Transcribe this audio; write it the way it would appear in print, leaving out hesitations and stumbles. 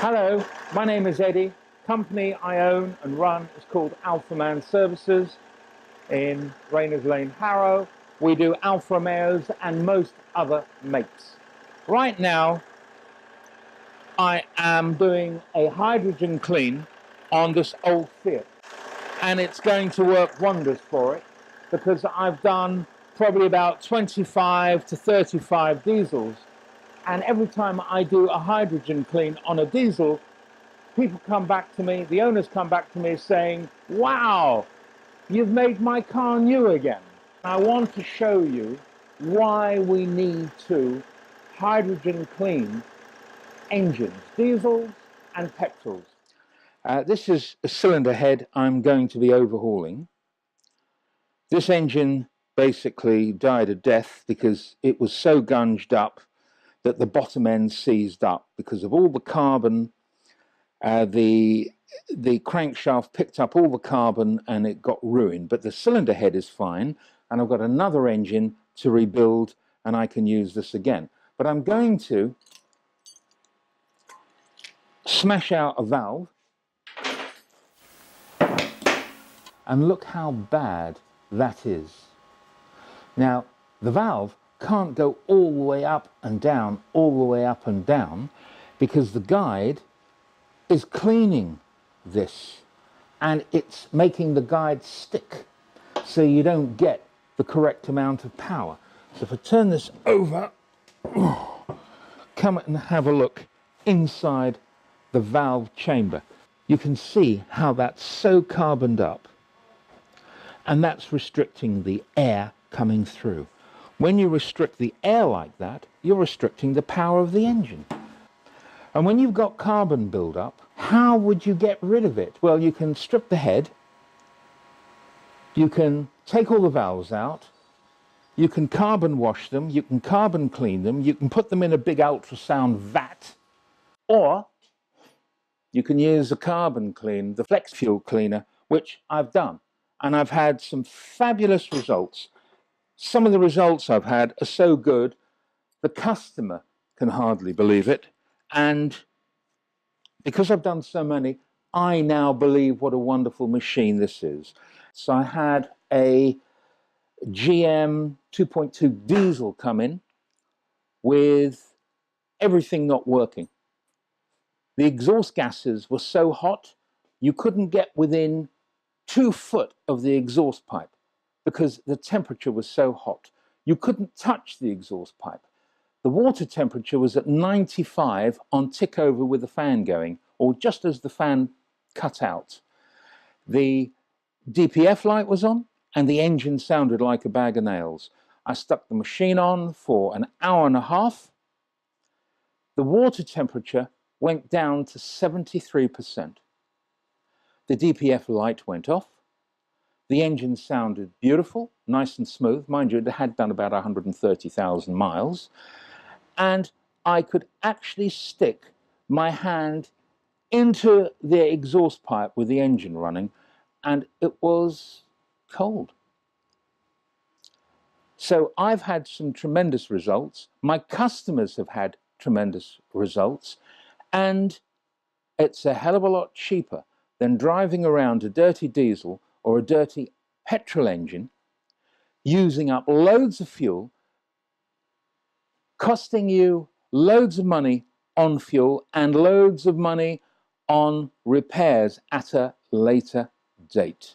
Hello, my name is Eddie. Company I own and run is called Alfaman Services in Rayners Lane, Harrow. We do Alfa Romeos and most other makes. Right now, I am doing a hydrogen clean on this old Fiat, and it's going to work wonders for it because I've done probably about 25 to 35 diesels, and every time I do a hydrogen clean on a diesel, people come back to me, the owners come back to me saying, wow, you've made my car new again. I want to show you why we need to hydrogen clean engines, diesels and petrols. This is a cylinder head I'm going to be overhauling. This engine basically died a death because it was so gunged up that the bottom end seized up because of all the carbon. The crankshaft picked up all the carbon and it got ruined, but the cylinder head is fine, and I've got another engine to rebuild and I can use this again. But I'm going to smash out a valve, and look how bad that is. Now, the valve can't go all the way up and down, all the way up and down, because the guide is cleaning this and it's making the guide stick so you don't get the correct amount of power. So if I turn this over, come and have a look inside the valve chamber, you can see how that's so carboned up, and that's restricting the air coming through. When you restrict the air like that, you're restricting the power of the engine. And when you've got carbon build-up, how would you get rid of it? Well, you can strip the head, you can take all the valves out, you can carbon wash them, you can carbon clean them, you can put them in a big ultrasound vat, or you can use a carbon clean, the Flexfuel cleaner, which I've done. And I've had some fabulous results. Some of the results I've had are so good, the customer can hardly believe it. And because I've done so many, I now believe what a wonderful machine this is. So I had a GM 2.2 diesel come in with everything not working. The exhaust gases were so hot, you couldn't get within 2 foot of the exhaust pipe because the temperature was so hot. You couldn't touch the exhaust pipe. The water temperature was at 95 on tick over with the fan going, or just as the fan cut out. The DPF light was on and the engine sounded like a bag of nails. I stuck the machine on for an hour and a half. The water temperature went down to 73%. The DPF light went off. The engine sounded beautiful, nice and smooth. Mind you, it had done about 130,000 miles. And I could actually stick my hand into the exhaust pipe with the engine running, and it was cold. So I've had some tremendous results. My customers have had tremendous results, and it's a hell of a lot cheaper than driving around a dirty diesel or a dirty petrol engine, using up loads of fuel, costing you loads of money on fuel and loads of money on repairs at a later date.